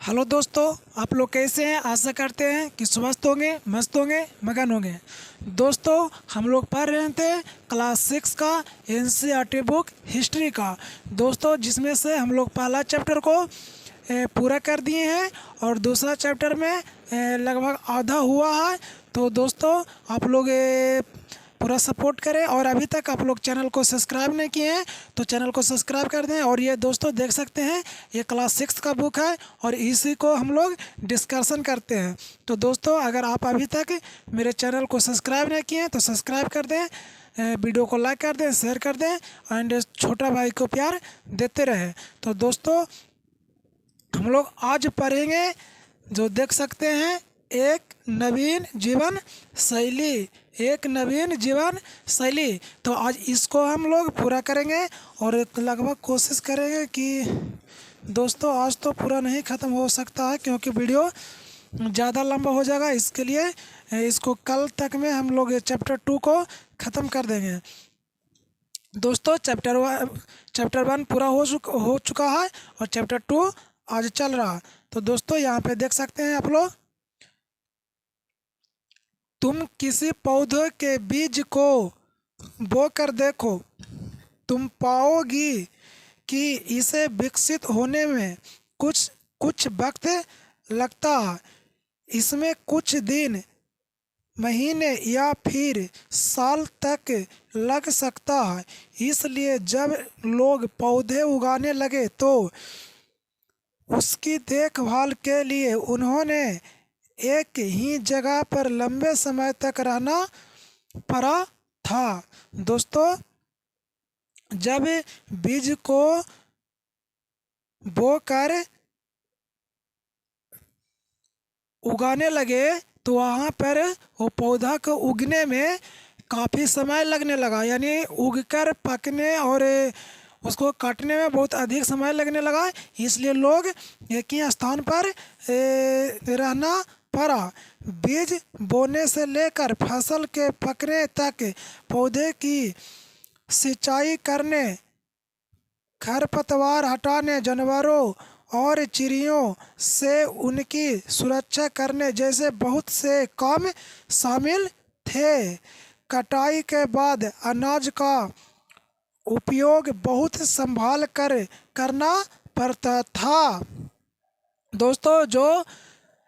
Hello दोस्तों, आप लोग कैसे हैं। आशा करते हैं कि स्वस्थ होंगे, मस्त होंगे, मगन होंगे। दोस्तों, हम लोग पढ़ रहे थे क्लास 6 का एनसीईआरटी बुक हिस्ट्री का। दोस्तों, जिसमें से हम लोग पहला चैप्टर को पूरा कर दिए हैं और दूसरा चैप्टर में लगभग आधा हुआ है। तो दोस्तों, आप लोग पूरा सपोर्ट करें और अभी तक आप लोग चैनल को सब्सक्राइब नहीं किए हैं तो चैनल को सब्सक्राइब कर दें। और ये दोस्तों देख सकते हैं, ये क्लास 6 का बुक है और इसी को हम लोग डिस्कशन करते हैं। तो दोस्तों, अगर आप अभी तक मेरे चैनल को सब्सक्राइब नहीं किए हैं तो सब्सक्राइब कर दें, वीडियो को लाइक कर दें, शेयर कर दें एंड छोटा भाई को प्यार देते रहें। तो दोस्तों, हम लोग आज पढ़ेंगे, जो देख सकते हैं, एक नवीन जीवन शैली। एक नवीन जीवन शैली। तो आज इसको हम लोग पूरा करेंगे और लगभग कोशिश करेंगे कि दोस्तों आज तो पूरा नहीं ख़त्म हो सकता है क्योंकि वीडियो ज़्यादा लंबा हो जाएगा। इसके लिए इसको कल तक में हम लोग चैप्टर 2 को ख़त्म कर देंगे। दोस्तों, चैप्टर 1 पूरा हो चुका है और चैप्टर 2 आज चल रहा है। तो दोस्तों, यहाँ पे देख सकते हैं आप लोग, तुम किसी पौधे के बीज को बोकर देखो, तुम पाओगी कि इसे विकसित होने में कुछ कुछ वक्त लगता है। इसमें कुछ दिन, महीने या फिर साल तक लग सकता है। इसलिए जब लोग पौधे उगाने लगे तो उसकी देखभाल के लिए उन्होंने एक ही जगह पर लंबे समय तक रहना पड़ा था। दोस्तों, जब बीज को बोकर उगाने लगे तो वहाँ पर वो पौधा को उगने में काफ़ी समय लगने लगा, यानी उगकर पकने और उसको काटने में बहुत अधिक समय लगने लगा। इसलिए लोग एक ही स्थान पर रहना पड़ा। बीज बोने से लेकर फसल के पकने तक पौधे की सिंचाई करने, खरपतवार हटाने, जानवरों और चिड़ियों से उनकी सुरक्षा करने जैसे बहुत से काम शामिल थे। कटाई के बाद अनाज का उपयोग बहुत संभाल कर करना पड़ता था। दोस्तों, जो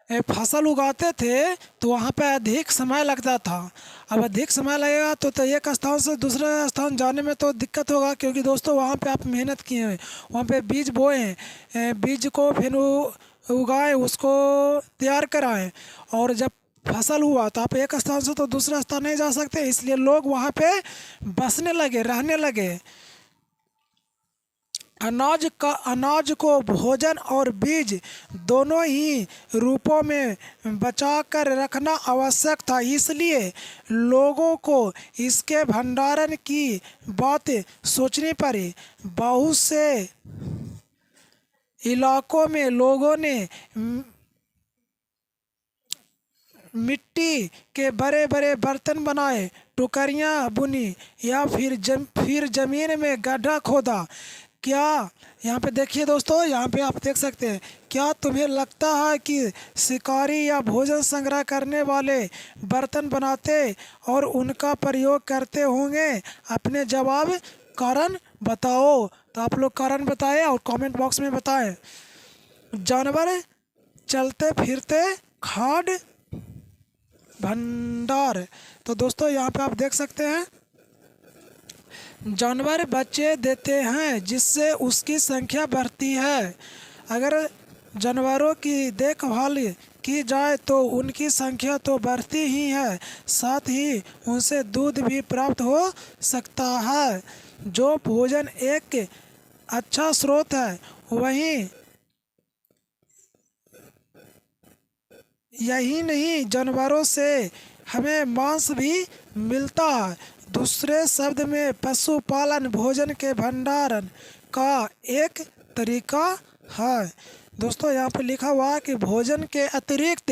फसल उगाते थे तो वहाँ पे अधिक समय लगता था। अब अधिक समय लगेगा तो एक स्थान से दूसरे स्थान जाने में तो दिक्कत होगा, क्योंकि दोस्तों वहाँ पे आप मेहनत किए हैं, वहाँ पे बीज बोए हैं, बीज को फिर उगाए, उसको तैयार कराएं, और जब फसल हुआ तो आप एक स्थान से तो दूसरा स्थान नहीं जा सकते। इसलिए लोग वहाँ पे बसने लगे, रहने लगे। अनाज को भोजन और बीज दोनों ही रूपों में बचा कर रखना आवश्यक था। इसलिए लोगों को इसके भंडारण की बात सोचनी पड़ी। बहुत से इलाकों में लोगों ने मिट्टी के बड़े बड़े बर्तन बनाए, टोकरियां बुनी या फिर जमीन में गड्ढा खोदा। क्या, यहाँ पे देखिए दोस्तों, यहाँ पे आप देख सकते हैं, क्या तुम्हें लगता है कि शिकारी या भोजन संग्रह करने वाले बर्तन बनाते और उनका प्रयोग करते होंगे? अपने जवाब कारण बताओ। तो आप लोग कारण बताएं और कमेंट बॉक्स में बताएं। जानवर, चलते फिरते खाद्य भंडार। तो दोस्तों, यहाँ पे आप देख सकते हैं, जानवर बच्चे देते हैं जिससे उसकी संख्या बढ़ती है। अगर जानवरों की देखभाल की जाए तो उनकी संख्या तो बढ़ती ही है, साथ ही उनसे दूध भी प्राप्त हो सकता है। जो भोजन एक अच्छा स्रोत है, वहीं यही नहीं, जानवरों से हमें मांस भी मिलता है। दूसरे शब्द में पशुपालन भोजन के भंडारण का एक तरीका है। दोस्तों, यहाँ पे लिखा हुआ है कि भोजन के अतिरिक्त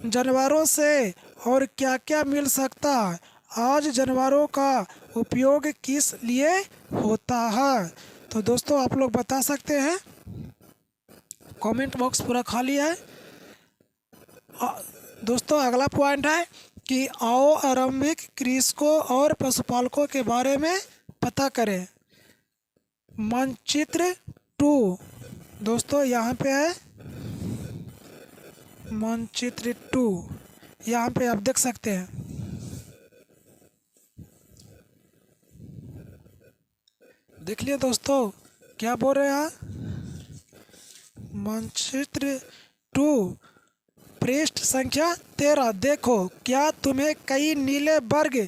जानवरों से और क्या क्या मिल सकता है। आज जानवरों का उपयोग किस लिए होता है? तो दोस्तों, आप लोग बता सकते हैं। कमेंट बॉक्स पूरा खाली है। दोस्तों अगला पॉइंट है कि आओ आरंभिक कृषकों और पशुपालकों के बारे में पता करें। मानचित्र 2 दोस्तों यहाँ पे है मानचित्र 2, यहाँ पे आप देख सकते हैं। देख लिया दोस्तों क्या बोल रहे हैं। मानचित्र 2 पृष्ठ संख्या 13। देखो क्या तुम्हें कई नीले वर्ग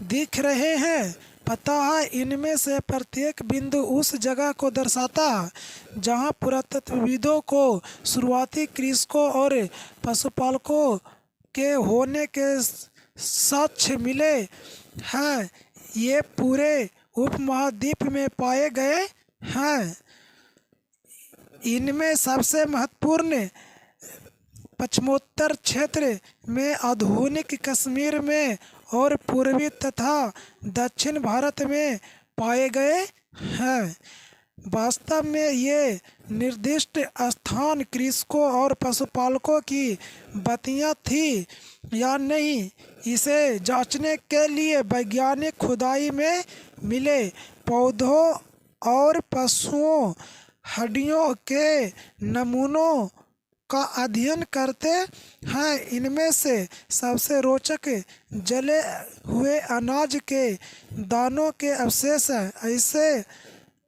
दिख रहे हैं? पता है इनमें से प्रत्येक बिंदु उस जगह को दर्शाता है जहां पुरातत्वविदों को शुरुआती कृषकों और पशुपालकों के होने के साक्ष्य मिले हैं। ये पूरे उपमहाद्वीप में पाए गए हैं। इनमें सबसे महत्वपूर्ण पश्चिमोत्तर क्षेत्र में, आधुनिक कश्मीर में और पूर्वी तथा दक्षिण भारत में पाए गए हैं। वास्तव में ये निर्दिष्ट स्थान कृषकों और पशुपालकों की बस्तियां थी या नहीं, इसे जांचने के लिए वैज्ञानिक खुदाई में मिले पौधों और पशुओं हड्डियों के नमूनों का अध्ययन करते हैं। इनमें से सबसे रोचक जले हुए अनाज के दानों के अवशेष हैं। ऐसे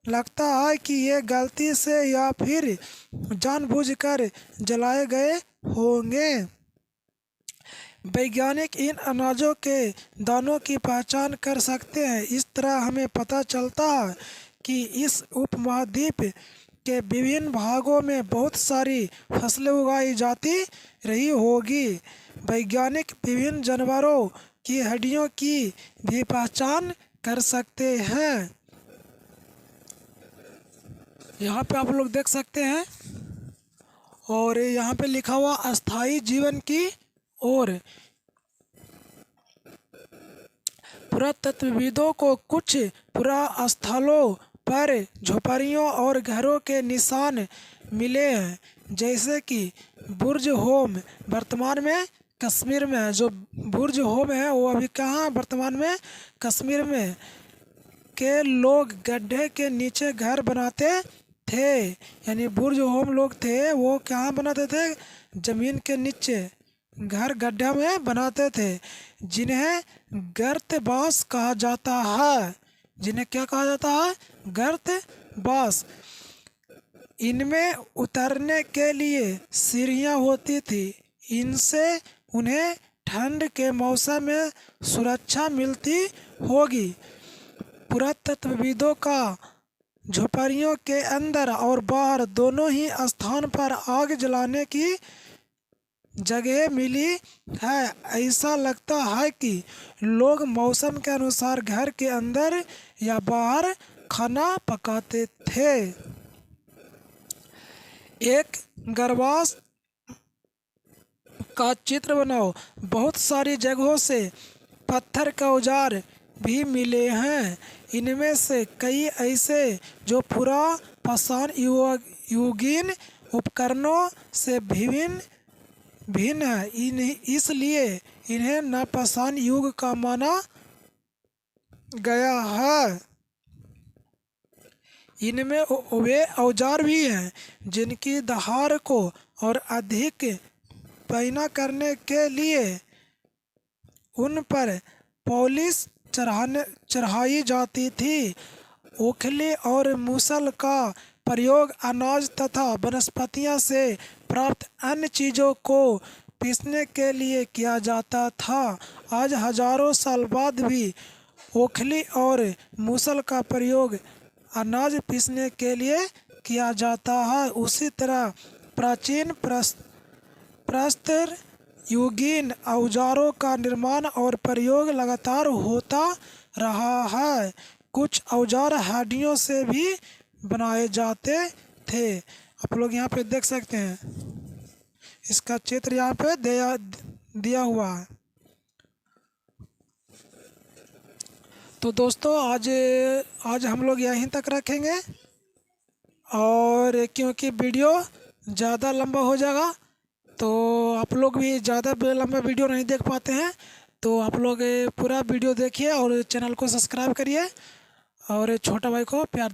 लगता है कि ये गलती से या फिर जानबूझकर जलाए गए होंगे। वैज्ञानिक इन अनाजों के दानों की पहचान कर सकते हैं। इस तरह हमें पता चलता है कि इस उपमहाद्वीप के विभिन्न भागों में बहुत सारी फसलें उगाई जाती रही होगी। वैज्ञानिक विभिन्न जानवरों की हड्डियों की भी पहचान कर सकते हैं। यहाँ पे आप लोग देख सकते हैं और यहाँ पे लिखा हुआ अस्थाई जीवन की ओर। पुरातत्वविदों को कुछ पुरास्थलों पर झोपड़ियों और घरों के निशान मिले हैं, जैसे कि बुर्ज होम वर्तमान में कश्मीर में है। जो बुर्ज होम है वो अभी कहाँ वर्तमान में कश्मीर में के लोग गड्ढे के नीचे घर बनाते थे। यानी बुर्ज होम लोग थे वो कहाँ बनाते थे? जमीन के नीचे घर गड्ढा में बनाते थे, जिन्हें गर्त बास कहा जाता है। जिन्हें क्या कहा जाता है? गर्त बास। इनमें उतरने के लिए सीढ़ियाँ होती थी। इनसे उन्हें ठंड के मौसम में सुरक्षा मिलती होगी। पुरातत्वविदों का झोपड़ियों के अंदर और बाहर दोनों ही स्थान पर आग जलाने की जगह मिली है। ऐसा लगता है कि लोग मौसम के अनुसार घर के अंदर या बाहर खाना पकाते थे। एक गर्भास का चित्र बनाओ। बहुत सारी जगहों से पत्थर का औजार भी मिले हैं। इनमें से कई ऐसे जो पूरा पाषाण युगीन उपकरणों से भिन्न है, इसलिए इन्हें नवपाषाण युग का माना गया है। इनमें वे औजार भी हैं जिनकी दहाड़ को और अधिक पैना करने के लिए उन पर पॉलिश चढ़ाई जाती थी। ओखली और मूसल का प्रयोग अनाज तथा वनस्पतियों से प्राप्त अन्य चीज़ों को पीसने के लिए किया जाता था। आज हजारों साल बाद भी ओखली और मूसल का प्रयोग अनाज पीसने के लिए किया जाता है। उसी तरह प्राचीन प्रस्तर युगीन औजारों का निर्माण और प्रयोग लगातार होता रहा है। कुछ औजार हड्डियों से भी बनाए जाते थे। आप लोग यहाँ पे देख सकते हैं, इसका चित्र यहाँ पे दिया हुआ है। तो दोस्तों आज हम लोग यहीं तक रखेंगे, और क्योंकि वीडियो ज़्यादा लंबा हो जाएगा, तो आप लोग भी ज़्यादा लंबा वीडियो नहीं देख पाते हैं। तो आप लोग पूरा वीडियो देखिए और चैनल को सब्सक्राइब करिए और छोटा भाई को प्यार